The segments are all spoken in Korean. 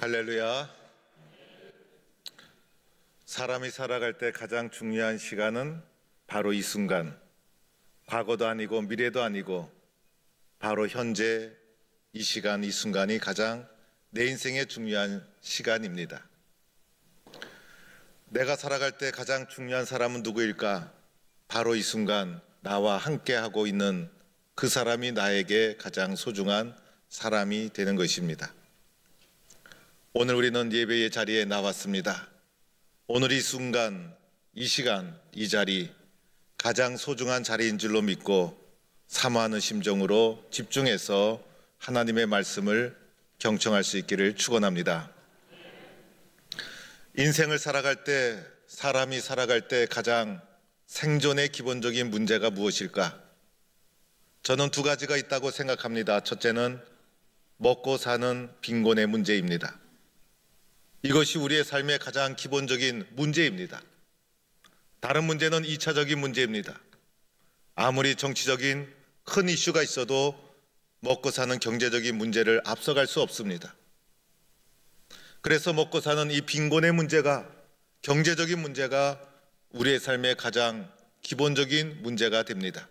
할렐루야. 사람이 살아갈 때 가장 중요한 시간은 바로 이 순간, 과거도 아니고 미래도 아니고 바로 현재 이 시간, 이 순간이 가장 내 인생의 중요한 시간입니다. 내가 살아갈 때 가장 중요한 사람은 누구일까? 바로 이 순간 나와 함께하고 있는 그 사람이 나에게 가장 소중한 사람이 되는 것입니다. 오늘 우리는 예배의 자리에 나왔습니다. 오늘 이 순간, 이 시간, 이 자리 가장 소중한 자리인 줄로 믿고 사모하는 심정으로 집중해서 하나님의 말씀을 경청할 수 있기를 축원합니다. 인생을 살아갈 때, 사람이 살아갈 때 가장 생존의 기본적인 문제가 무엇일까? 저는 두 가지가 있다고 생각합니다. 첫째는 먹고 사는 빈곤의 문제입니다. 이것이 우리의 삶의 가장 기본적인 문제입니다. 다른 문제는 2차적인 문제입니다. 아무리 정치적인 큰 이슈가 있어도 먹고 사는 경제적인 문제를 앞서갈 수 없습니다. 그래서 먹고 사는 이 빈곤의 문제가, 경제적인 문제가 우리의 삶의 가장 기본적인 문제가 됩니다.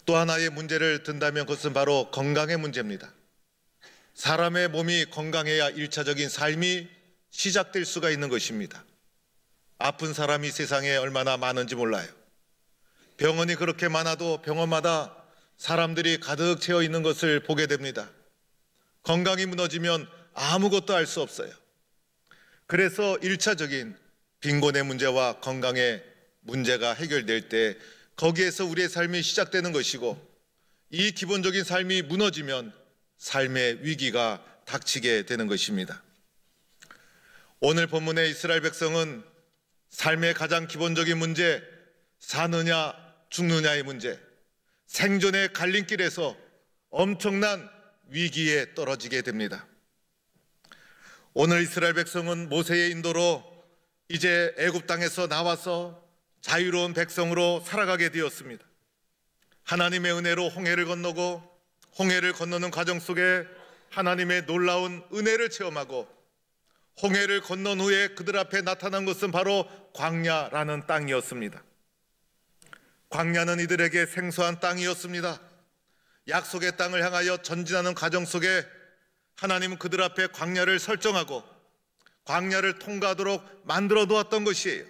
또 하나의 문제를 든다면 그것은 바로 건강의 문제입니다. 사람의 몸이 건강해야 1차적인 삶이 시작될 수가 있는 것입니다. 아픈 사람이 세상에 얼마나 많은지 몰라요. 병원이 그렇게 많아도 병원마다 사람들이 가득 채워 있는 것을 보게 됩니다. 건강이 무너지면 아무것도 할 수 없어요. 그래서 1차적인 빈곤의 문제와 건강의 문제가 해결될 때 거기에서 우리의 삶이 시작되는 것이고, 이 기본적인 삶이 무너지면 삶의 위기가 닥치게 되는 것입니다. 오늘 본문의 이스라엘 백성은 삶의 가장 기본적인 문제, 사느냐 죽느냐의 문제, 생존의 갈림길에서 엄청난 위기에 떨어지게 됩니다. 오늘 이스라엘 백성은 모세의 인도로 이제 애굽 땅에서 나와서 자유로운 백성으로 살아가게 되었습니다. 하나님의 은혜로 홍해를 건너고, 홍해를 건너는 과정 속에 하나님의 놀라운 은혜를 체험하고, 홍해를 건넌 후에 그들 앞에 나타난 것은 바로 광야라는 땅이었습니다. 광야는 이들에게 생소한 땅이었습니다. 약속의 땅을 향하여 전진하는 과정 속에 하나님은 그들 앞에 광야를 설정하고 광야를 통과하도록 만들어 두었던 것이에요.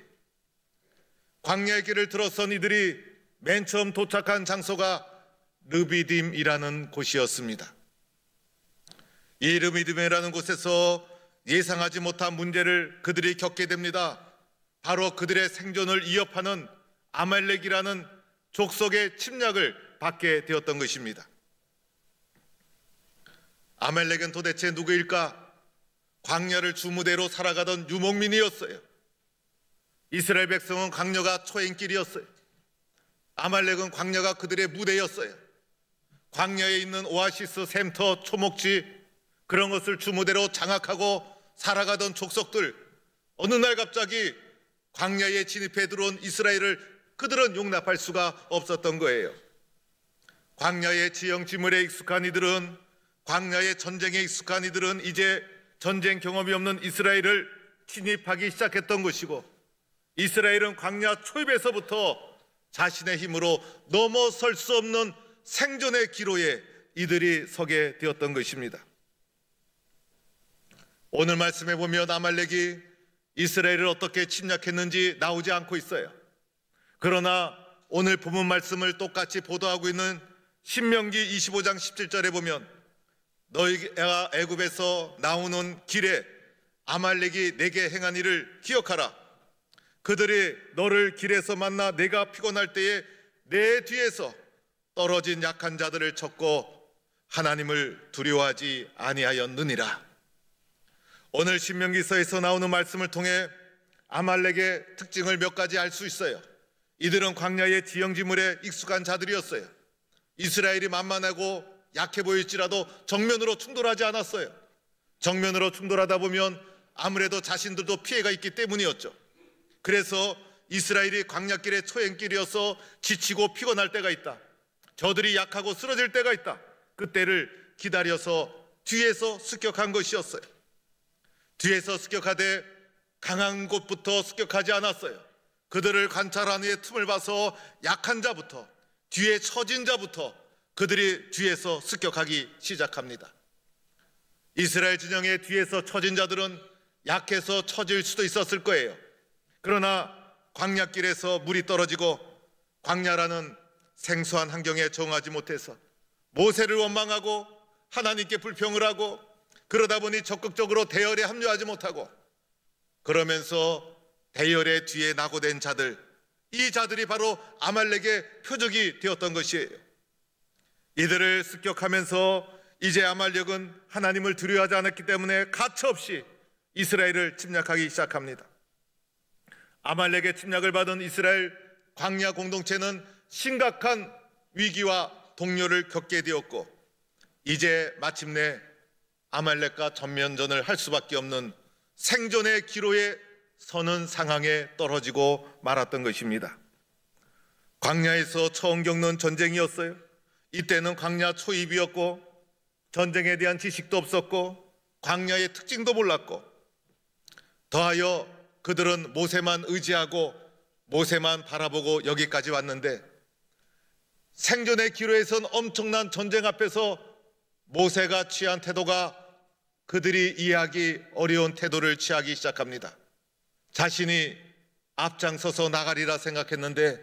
광야의 길을 들어선 이들이 맨 처음 도착한 장소가 르비딤이라는 곳이었습니다. 이 르비딤이라는 곳에서 예상하지 못한 문제를 그들이 겪게 됩니다. 바로 그들의 생존을 위협하는 아말렉이라는 족속의 침략을 받게 되었던 것입니다. 아말렉은 도대체 누구일까? 광야를 주무대로 살아가던 유목민이었어요. 이스라엘 백성은 광야가 초행길이었어요. 아말렉은 광야가 그들의 무대였어요. 광야에 있는 오아시스, 샘터, 초목지, 그런 것을 주무대로 장악하고 살아가던 족속들, 어느 날 갑자기 광야에 진입해 들어온 이스라엘을 그들은 용납할 수가 없었던 거예요. 광야의 지형지물에 익숙한 이들은, 광야의 전쟁에 익숙한 이들은 이제 전쟁 경험이 없는 이스라엘을 침입하기 시작했던 것이고, 이스라엘은 광야 초입에서부터 자신의 힘으로 넘어설 수 없는 생존의 기로에 이들이 서게 되었던 것입니다. 오늘 말씀에 보면 아말렉이 이스라엘을 어떻게 침략했는지 나오지 않고 있어요. 그러나 오늘 본문 말씀을 똑같이 보도하고 있는 신명기 25장 17절에 보면, 너희가 애굽에서 나오는 길에 아말렉이 내게 행한 일을 기억하라. 그들이 너를 길에서 만나 내가 피곤할 때에 내 뒤에서 떨어진 약한 자들을 쳤고 하나님을 두려워하지 아니하였느니라. 오늘 신명기서에서 나오는 말씀을 통해 아말렉의 특징을 몇 가지 알 수 있어요. 이들은 광야의 지형지물에 익숙한 자들이었어요. 이스라엘이 만만하고 약해 보일지라도 정면으로 충돌하지 않았어요. 정면으로 충돌하다 보면 아무래도 자신들도 피해가 있기 때문이었죠. 그래서 이스라엘이 광야길의 초행길이어서 지치고 피곤할 때가 있다. 저들이 약하고 쓰러질 때가 있다. 그때를 기다려서 뒤에서 습격한 것이었어요. 뒤에서 습격하되 강한 곳부터 습격하지 않았어요. 그들을 관찰한 후에 틈을 봐서 약한 자부터, 뒤에 처진 자부터 그들이 뒤에서 습격하기 시작합니다. 이스라엘 진영의 뒤에서 처진 자들은 약해서 처질 수도 있었을 거예요. 그러나 광야길에서 물이 떨어지고 광야라는 생소한 환경에 적응하지 못해서 모세를 원망하고 하나님께 불평을 하고 그러다 보니 적극적으로 대열에 합류하지 못하고 그러면서 대열의 뒤에 낙오된 자들, 이 자들이 바로 아말렉의 표적이 되었던 것이에요. 이들을 습격하면서 이제 아말렉은 하나님을 두려워하지 않았기 때문에 가차없이 이스라엘을 침략하기 시작합니다. 아말렉의 침략을 받은 이스라엘 광야 공동체는 심각한 위기와 동요를 겪게 되었고 이제 마침내 아말렉과 전면전을 할 수밖에 없는 생존의 기로에 서는 상황에 떨어지고 말았던 것입니다. 광야에서 처음 겪는 전쟁이었어요. 이때는 광야 초입이었고 전쟁에 대한 지식도 없었고 광야의 특징도 몰랐고 더하여 그들은 모세만 의지하고 모세만 바라보고 여기까지 왔는데 생존의 기로에선 엄청난 전쟁 앞에서 모세가 취한 태도가 그들이 이해하기 어려운 태도를 취하기 시작합니다. 자신이 앞장서서 나가리라 생각했는데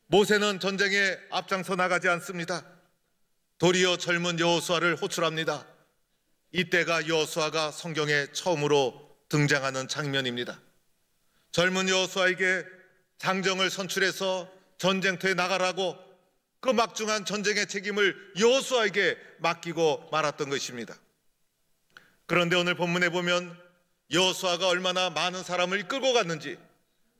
모세는 전쟁에 앞장서 나가지 않습니다. 도리어 젊은 여호수아를 호출합니다. 이때가 여호수아가 성경에 처음으로 등장하는 장면입니다. 젊은 여호수아에게 장정을 선출해서 전쟁터에 나가라고 그 막중한 전쟁의 책임을 여호수아에게 맡기고 말았던 것입니다. 그런데 오늘 본문에 보면 여호수아가 얼마나 많은 사람을 이끌고 갔는지,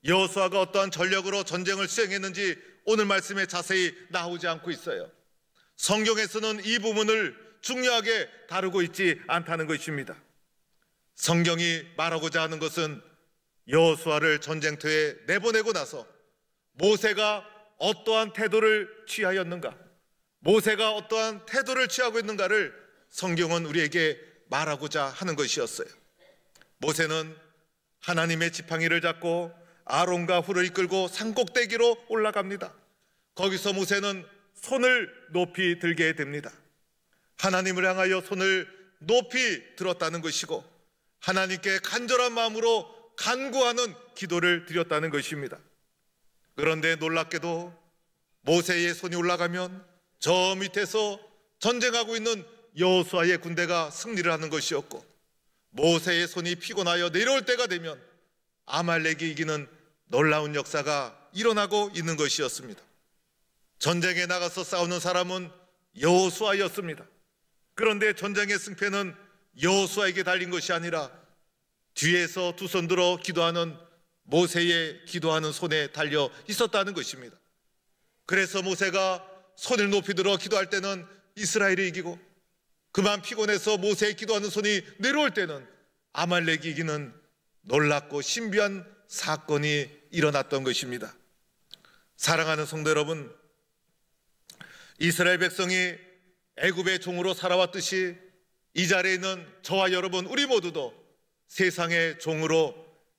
여호수아가 어떠한 전력으로 전쟁을 수행했는지 오늘 말씀에 자세히 나오지 않고 있어요. 성경에서는 이 부분을 중요하게 다루고 있지 않다는 것입니다. 성경이 말하고자 하는 것은 여호수아를 전쟁터에 내보내고 나서 모세가 어떠한 태도를 취하였는가, 모세가 어떠한 태도를 취하고 있는가를 성경은 우리에게 말하고자 하는 것이었어요. 모세는 하나님의 지팡이를 잡고 아론과 훌을 이끌고 산꼭대기로 올라갑니다. 거기서 모세는 손을 높이 들게 됩니다. 하나님을 향하여 손을 높이 들었다는 것이고 하나님께 간절한 마음으로 간구하는 기도를 드렸다는 것입니다. 그런데 놀랍게도 모세의 손이 올라가면 저 밑에서 전쟁하고 있는 여호수아의 군대가 승리를 하는 것이었고 모세의 손이 피곤하여 내려올 때가 되면 아말렉이 이기는 놀라운 역사가 일어나고 있는 것이었습니다. 전쟁에 나가서 싸우는 사람은 여호수아였습니다. 그런데 전쟁의 승패는 여호수아에게 달린 것이 아니라 뒤에서 두 손 들어 기도하는 모세의 기도하는 손에 달려 있었다는 것입니다. 그래서 모세가 손을 높이 들어 기도할 때는 이스라엘이 이기고 그만 피곤해서 모세의 기도하는 손이 내려올 때는 아말렉이 이기는 놀랍고 신비한 사건이 일어났던 것입니다. 사랑하는 성도 여러분, 이스라엘 백성이 애굽의 종으로 살아왔듯이 이 자리에 있는 저와 여러분 우리 모두도 세상의 종으로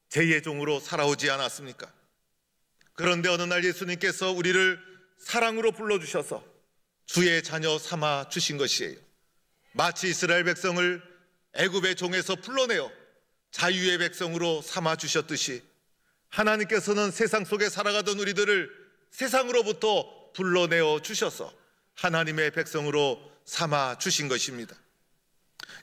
제2의 종으로 살아오지 않았습니까? 그런데 어느 날 예수님께서 우리를 사랑으로 불러주셔서 주의 자녀 삼아 주신 것이에요. 마치 이스라엘 백성을 애굽의 종에서 불러내어 자유의 백성으로 삼아 주셨듯이 하나님께서는 세상 속에 살아가던 우리들을 세상으로부터 불러내어 주셔서 하나님의 백성으로 삼아 주신 것입니다.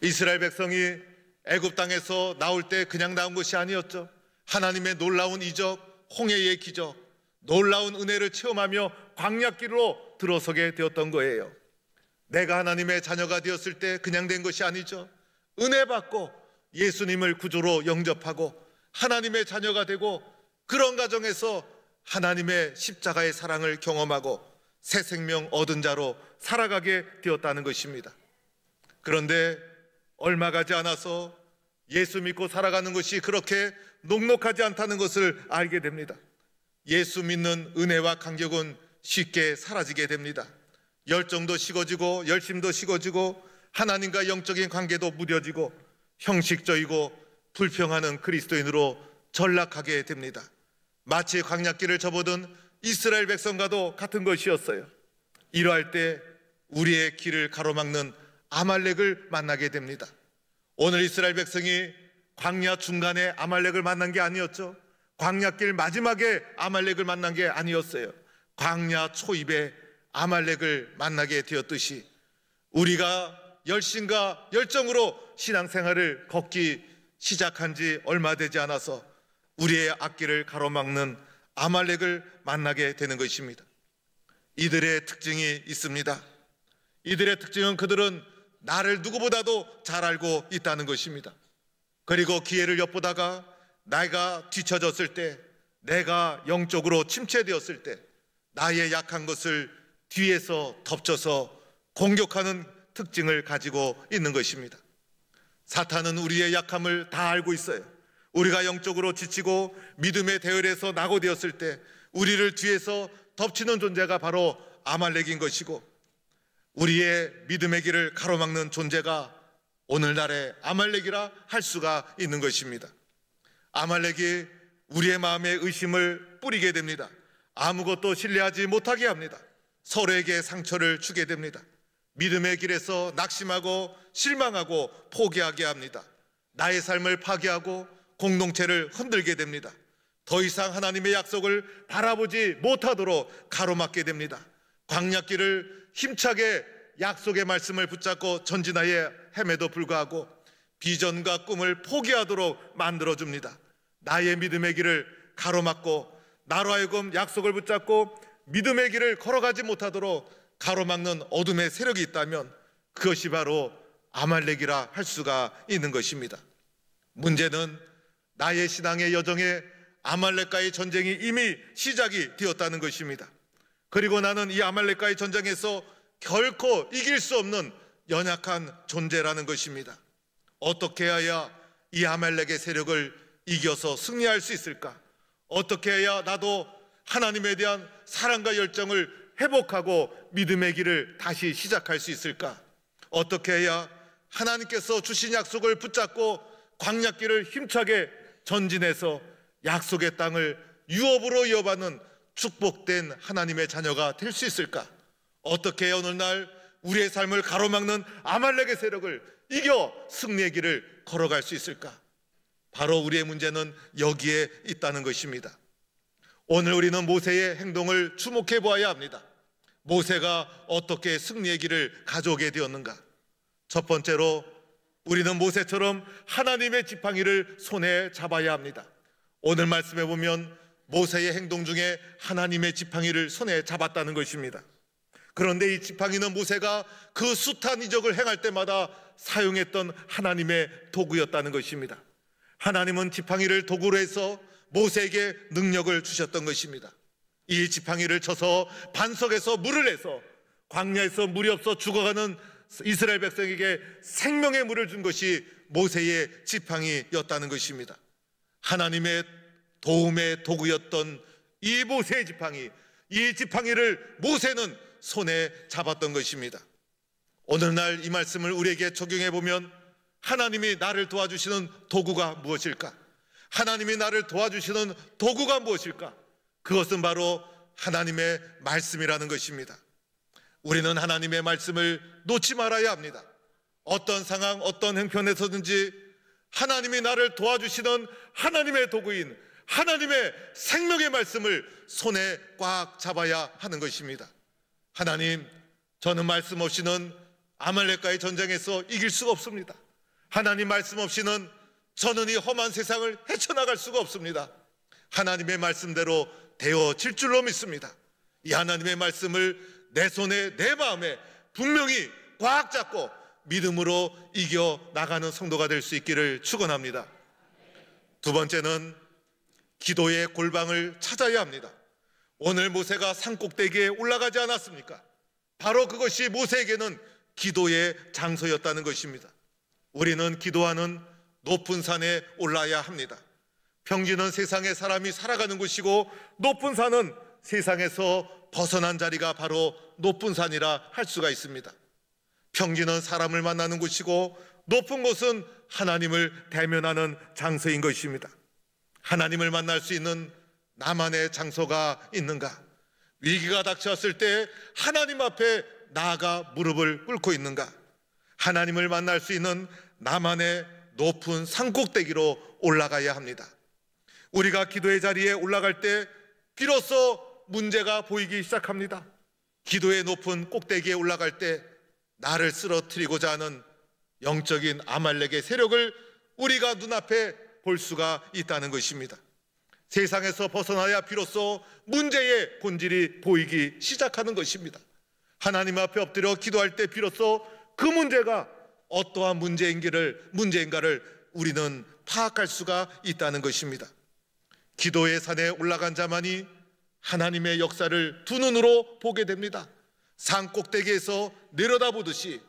이스라엘 백성이 애굽 땅에서 나올 때 그냥 나온 것이 아니었죠. 하나님의 놀라운 이적, 홍해의 기적, 놀라운 은혜를 체험하며 광야길로 들어서게 되었던 거예요. 내가 하나님의 자녀가 되었을 때 그냥 된 것이 아니죠. 은혜 받고 예수님을 구주로 영접하고 하나님의 자녀가 되고 그런 과정에서 하나님의 십자가의 사랑을 경험하고 새 생명 얻은 자로 살아가게 되었다는 것입니다. 그런데 얼마 가지 않아서 예수 믿고 살아가는 것이 그렇게 녹록하지 않다는 것을 알게 됩니다. 예수 믿는 은혜와 간격은 쉽게 사라지게 됩니다. 열정도 식어지고 열심도 식어지고 하나님과 영적인 관계도 무뎌지고 형식적이고 불평하는 그리스도인으로 전락하게 됩니다. 마치 광야길을 접어든 이스라엘 백성과도 같은 것이었어요. 이러할 때 우리의 길을 가로막는 아말렉을 만나게 됩니다. 오늘 이스라엘 백성이 광야 중간에 아말렉을 만난 게 아니었죠. 광야길 마지막에 아말렉을 만난 게 아니었어요. 광야 초입에 아말렉을 만나게 되었듯이 우리가 열심과 열정으로 신앙생활을 걷기 시작한 지 얼마 되지 않아서 우리의 앞길을 가로막는 아말렉을 만나게 되는 것입니다. 이들의 특징이 있습니다. 이들의 특징은 그들은 나를 누구보다도 잘 알고 있다는 것입니다. 그리고 기회를 엿보다가 내가 뒤처졌을 때, 내가 영적으로 침체되었을 때 나의 약한 것을 뒤에서 덮쳐서 공격하는 특징을 가지고 있는 것입니다. 사탄은 우리의 약함을 다 알고 있어요. 우리가 영적으로 지치고 믿음의 대열에서 낙오되었을 때 우리를 뒤에서 덮치는 존재가 바로 아말렉인 것이고, 우리의 믿음의 길을 가로막는 존재가 오늘날의 아말렉이라 할 수가 있는 것입니다. 아말렉이 우리의 마음에 의심을 뿌리게 됩니다. 아무것도 신뢰하지 못하게 합니다. 서로에게 상처를 주게 됩니다. 믿음의 길에서 낙심하고 실망하고 포기하게 합니다. 나의 삶을 파괴하고 공동체를 흔들게 됩니다. 더 이상 하나님의 약속을 바라보지 못하도록 가로막게 됩니다. 광야길을 힘차게 약속의 말씀을 붙잡고 전진하여 헤매도 불구하고 비전과 꿈을 포기하도록 만들어줍니다. 나의 믿음의 길을 가로막고 나로 하여금 약속을 붙잡고 믿음의 길을 걸어가지 못하도록 가로막는 어둠의 세력이 있다면 그것이 바로 아말렉이라 할 수가 있는 것입니다. 문제는 나의 신앙의 여정에 아말렉과의 전쟁이 이미 시작이 되었다는 것입니다. 그리고 나는 이 아말렉과의 전쟁에서 결코 이길 수 없는 연약한 존재라는 것입니다. 어떻게 해야 이 아말렉의 세력을 이겨서 승리할 수 있을까? 어떻게 해야 나도 하나님에 대한 사랑과 열정을 회복하고 믿음의 길을 다시 시작할 수 있을까? 어떻게 해야 하나님께서 주신 약속을 붙잡고 광야길을 힘차게 전진해서 약속의 땅을 유업으로 이어받는 축복된 하나님의 자녀가 될 수 있을까? 어떻게 해야 오늘날 우리의 삶을 가로막는 아말렉의 세력을 이겨 승리의 길을 걸어갈 수 있을까? 바로 우리의 문제는 여기에 있다는 것입니다. 오늘 우리는 모세의 행동을 주목해 보아야 합니다. 모세가 어떻게 승리의 길을 가져오게 되었는가? 첫 번째로 우리는 모세처럼 하나님의 지팡이를 손에 잡아야 합니다. 오늘 말씀해 보면 모세의 행동 중에 하나님의 지팡이를 손에 잡았다는 것입니다. 그런데 이 지팡이는 모세가 그 숱한 이적을 행할 때마다 사용했던 하나님의 도구였다는 것입니다. 하나님은 지팡이를 도구로 해서 모세에게 능력을 주셨던 것입니다. 이 지팡이를 쳐서 반석에서 물을 내서 광야에서 물이 없어 죽어가는 이스라엘 백성에게 생명의 물을 준 것이 모세의 지팡이였다는 것입니다. 하나님의 도움의 도구였던 이 모세의 지팡이, 이 지팡이를 모세는 손에 잡았던 것입니다. 오늘날 이 말씀을 우리에게 적용해 보면 하나님이 나를 도와주시는 도구가 무엇일까? 하나님이 나를 도와주시는 도구가 무엇일까? 그것은 바로 하나님의 말씀이라는 것입니다. 우리는 하나님의 말씀을 놓지 말아야 합니다. 어떤 상황, 어떤 형편에서든지 하나님이 나를 도와주시는 하나님의 도구인 하나님의 생명의 말씀을 손에 꽉 잡아야 하는 것입니다. 하나님, 저는 말씀 없이는 아말렉과의 전쟁에서 이길 수가 없습니다. 하나님 말씀 없이는 저는 이 험한 세상을 헤쳐나갈 수가 없습니다. 하나님의 말씀대로 되어질 줄로 믿습니다. 이 하나님의 말씀을 내 손에, 내 마음에 분명히 꽉 잡고 믿음으로 이겨나가는 성도가 될 수 있기를 축원합니다. 두 번째는 기도의 골방을 찾아야 합니다. 오늘 모세가 산꼭대기에 올라가지 않았습니까? 바로 그것이 모세에게는 기도의 장소였다는 것입니다. 우리는 기도하는 높은 산에 올라야 합니다. 평지는 세상에 사람이 살아가는 곳이고 높은 산은 세상에서 벗어난 자리가 바로 높은 산이라 할 수가 있습니다. 평지는 사람을 만나는 곳이고 높은 곳은 하나님을 대면하는 장소인 것입니다. 하나님을 만날 수 있는 나만의 장소가 있는가? 위기가 닥쳐왔을 때 하나님 앞에 나아가 무릎을 꿇고 있는가? 하나님을 만날 수 있는 나만의 높은 산꼭대기로 올라가야 합니다. 우리가 기도의 자리에 올라갈 때 비로소 문제가 보이기 시작합니다. 기도의 높은 꼭대기에 올라갈 때 나를 쓰러뜨리고자 하는 영적인 아말렉의 세력을 우리가 눈앞에 볼 수가 있다는 것입니다. 세상에서 벗어나야 비로소 문제의 본질이 보이기 시작하는 것입니다. 하나님 앞에 엎드려 기도할 때 비로소 그 문제가 어떠한 문제인가를 우리는 파악할 수가 있다는 것입니다. 기도의 산에 올라간 자만이 하나님의 역사를 두 눈으로 보게 됩니다. 산 꼭대기에서 내려다보듯이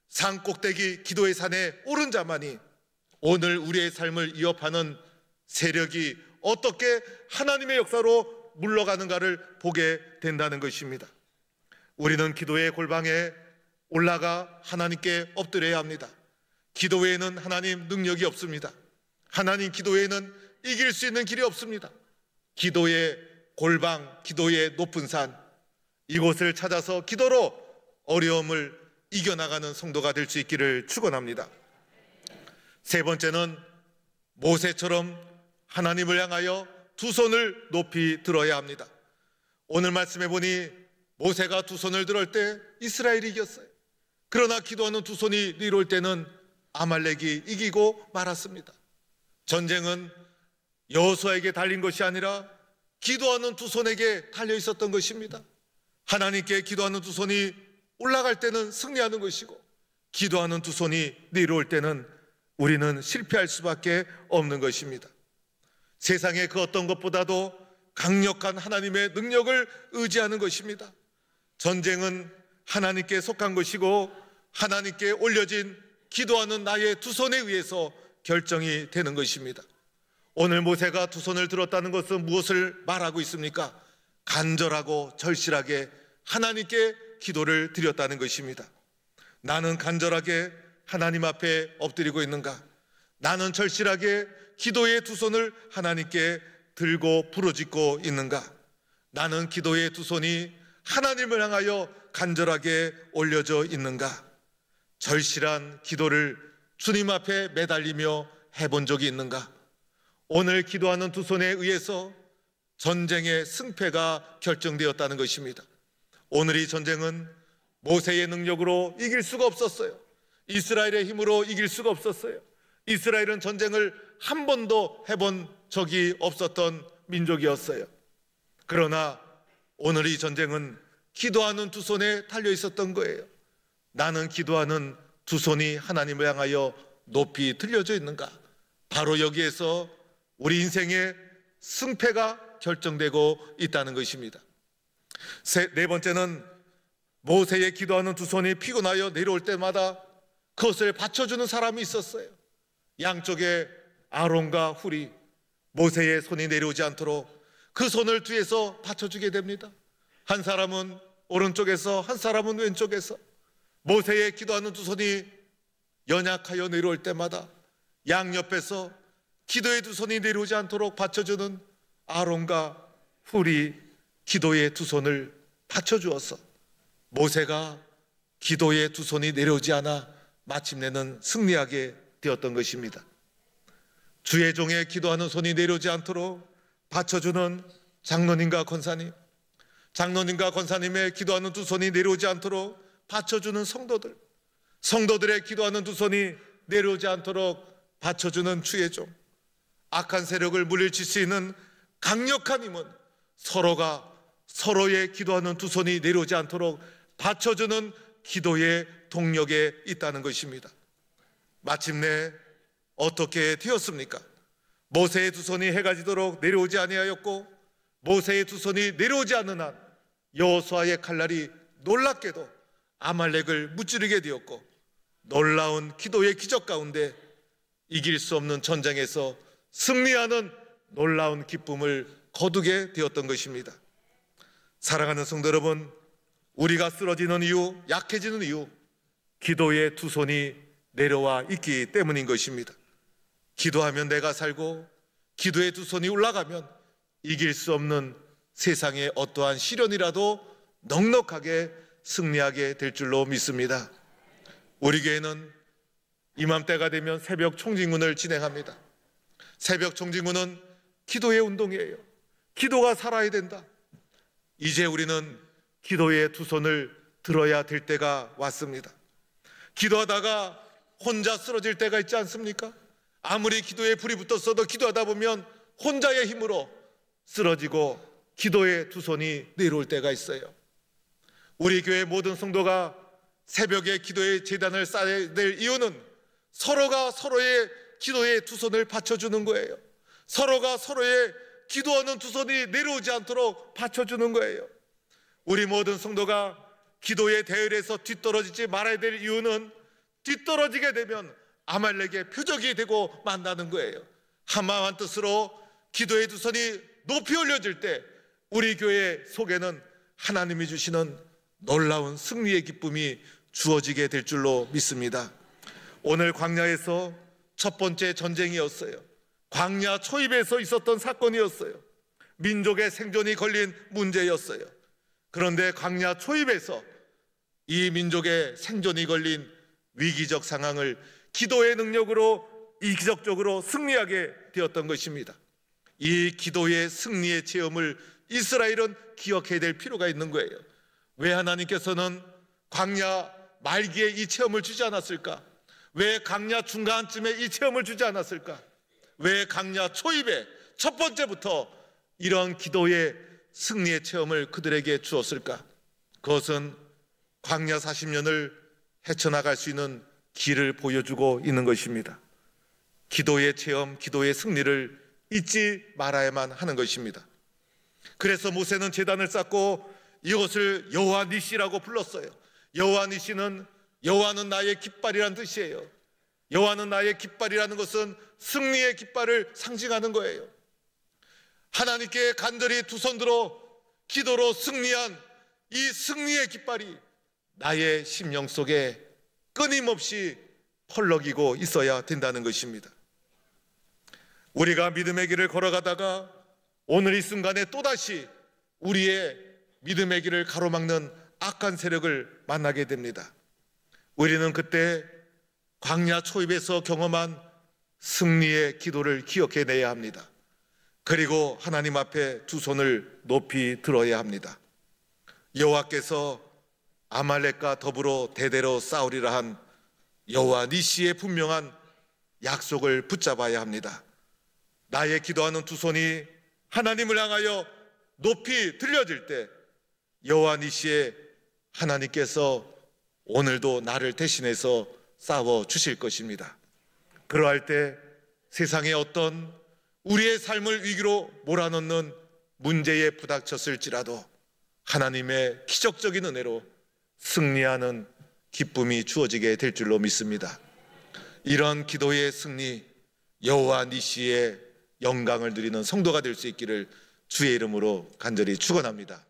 산 꼭대기 기도의 산에 오른 자만이 오늘 우리의 삶을 위협하는 세력이 어떻게 하나님의 역사로 물러가는가를 보게 된다는 것입니다. 우리는 기도의 골방에 올라가 하나님께 엎드려야 합니다. 기도 외에는 하나님 능력이 없습니다. 하나님 기도 외에는 이길 수 있는 길이 없습니다. 기도의 골방, 기도의 높은 산, 이곳을 찾아서 기도로 어려움을 이겨나가는 성도가 될 수 있기를 축원합니다. 세 번째는 모세처럼 하나님을 향하여 두 손을 높이 들어야 합니다. 오늘 말씀해 보니 모세가 두 손을 들을 때 이스라엘이 이겼어요. 그러나 기도하는 두 손이 내려올 때는 아말렉이 이기고 말았습니다. 전쟁은 여호수아에게 달린 것이 아니라 기도하는 두 손에게 달려 있었던 것입니다. 하나님께 기도하는 두 손이 올라갈 때는 승리하는 것이고 기도하는 두 손이 내려올 때는 우리는 실패할 수밖에 없는 것입니다. 세상의 그 어떤 것보다도 강력한 하나님의 능력을 의지하는 것입니다. 전쟁은 하나님께 속한 것이고 하나님께 올려진 기도하는 나의 두 손에 의해서 결정이 되는 것입니다. 오늘 모세가 두 손을 들었다는 것은 무엇을 말하고 있습니까? 간절하고 절실하게 하나님께 기도를 드렸다는 것입니다. 나는 간절하게 하나님 앞에 엎드리고 있는가? 나는 절실하게 기도의 두 손을 하나님께 들고 부르짖고 있는가? 나는 기도의 두 손이 하나님을 향하여 간절하게 올려져 있는가? 절실한 기도를 주님 앞에 매달리며 해본 적이 있는가? 오늘 기도하는 두 손에 의해서 전쟁의 승패가 결정되었다는 것입니다. 오늘 이 전쟁은 모세의 능력으로 이길 수가 없었어요. 이스라엘의 힘으로 이길 수가 없었어요. 이스라엘은 전쟁을 한 번도 해본 적이 없었던 민족이었어요. 그러나 오늘 이 전쟁은 기도하는 두 손에 달려 있었던 거예요. 나는 기도하는 두 손이 하나님을 향하여 높이 들려져 있는가? 바로 여기에서 우리 인생의 승패가 결정되고 있다는 것입니다. 네 번째는 모세의 기도하는 두 손이 피곤하여 내려올 때마다 그것을 받쳐주는 사람이 있었어요. 양쪽에 아론과 훌이 모세의 손이 내려오지 않도록 그 손을 뒤에서 받쳐주게 됩니다. 한 사람은 오른쪽에서 한 사람은 왼쪽에서 모세의 기도하는 두 손이 연약하여 내려올 때마다 양옆에서 기도의 두 손이 내려오지 않도록 받쳐주는 아론과 훌이 기도의 두 손을 받쳐주어서 모세가 기도의 두 손이 내려오지 않아 마침내는 승리하게 되었던 것입니다. 주의 종의 기도하는 손이 내려오지 않도록 받쳐주는 장로님과 권사님, 장로님과 권사님의 기도하는 두 손이 내려오지 않도록 받쳐주는 성도들, 성도들의 기도하는 두 손이 내려오지 않도록 받쳐주는 주의 종, 악한 세력을 물리칠 수 있는 강력한 힘은 서로가 서로의 기도하는 두 손이 내려오지 않도록 받쳐주는 기도의 동력에 있다는 것입니다. 마침내 어떻게 되었습니까? 모세의 두 손이 해가 지도록 내려오지 아니하였고 모세의 두 손이 내려오지 않는 한 여호수아의 칼날이 놀랍게도 아말렉을 무찌르게 되었고 놀라운 기도의 기적 가운데 이길 수 없는 전쟁에서 승리하는 놀라운 기쁨을 거두게 되었던 것입니다. 사랑하는 성도 여러분, 우리가 쓰러지는 이유, 약해지는 이유 기도의 두 손이 내려와 있기 때문인 것입니다. 기도하면 내가 살고 기도의 두 손이 올라가면 이길 수 없는 세상의 어떠한 시련이라도 넉넉하게 승리하게 될 줄로 믿습니다. 우리 교회는 이맘때가 되면 새벽 총진군을 진행합니다. 새벽 총진군은 기도의 운동이에요. 기도가 살아야 된다. 이제 우리는 기도의 두 손을 들어야 될 때가 왔습니다. 기도하다가 혼자 쓰러질 때가 있지 않습니까? 아무리 기도에 불이 붙었어도 기도하다 보면 혼자의 힘으로 쓰러지고 기도의 두 손이 내려올 때가 있어요. 우리 교회 모든 성도가 새벽에 기도의 제단을 쌓아야 될 이유는 서로가 서로의 기도의 두 손을 받쳐주는 거예요. 서로가 서로의 기도하는 두 손이 내려오지 않도록 받쳐주는 거예요. 우리 모든 성도가 기도의 대열에서 뒤떨어지지 말아야 될 이유는 뒤떨어지게 되면 아말렉의 표적이 되고 만나는 거예요. 한마음 한뜻으로 기도의 두 손이 높이 올려질 때 우리 교회 속에는 하나님이 주시는 놀라운 승리의 기쁨이 주어지게 될 줄로 믿습니다. 오늘 광야에서 첫 번째 전쟁이었어요. 광야 초입에서 있었던 사건이었어요. 민족의 생존이 걸린 문제였어요. 그런데 광야 초입에서 이 민족의 생존이 걸린 위기적 상황을 기도의 능력으로 이기적적으로 승리하게 되었던 것입니다. 이 기도의 승리의 체험을 이스라엘은 기억해야 될 필요가 있는 거예요. 왜 하나님께서는 광야 말기에 이 체험을 주지 않았을까? 왜 광야 중간쯤에 이 체험을 주지 않았을까? 왜 광야 초입에 첫 번째부터 이런 기도의 승리의 체험을 그들에게 주었을까? 그것은 광야 40년을 헤쳐나갈 수 있는 길을 보여주고 있는 것입니다. 기도의 체험, 기도의 승리를 잊지 말아야만 하는 것입니다. 그래서 모세는 제단을 쌓고 이것을 여호와 니시라고 불렀어요. 여호와 니시는 여호와는 나의 깃발이라는 뜻이에요. 여호와는 나의 깃발이라는 것은 승리의 깃발을 상징하는 거예요. 하나님께 간절히 두 손 들어 기도로 승리한 이 승리의 깃발이 나의 심령 속에 끊임없이 펄럭이고 있어야 된다는 것입니다. 우리가 믿음의 길을 걸어가다가 오늘 이 순간에 또다시 우리의 믿음의 길을 가로막는 악한 세력을 만나게 됩니다. 우리는 그때 광야 초입에서 경험한 승리의 기도를 기억해내야 합니다. 그리고 하나님 앞에 두 손을 높이 들어야 합니다. 여호와께서 아말렉과 더불어 대대로 싸우리라 한 여호와 니시의 분명한 약속을 붙잡아야 합니다. 나의 기도하는 두 손이 하나님을 향하여 높이 들려질 때 여호와 니시의 하나님께서 오늘도 나를 대신해서 싸워 주실 것입니다. 그러할 때 세상의 어떤 우리의 삶을 위기로 몰아넣는 문제에 부닥쳤을지라도 하나님의 기적적인 은혜로 승리하는 기쁨이 주어지게 될 줄로 믿습니다. 이런 기도의 승리, 여호와 니시의 영광을 누리는 성도가 될 수 있기를 주의 이름으로 간절히 축원합니다.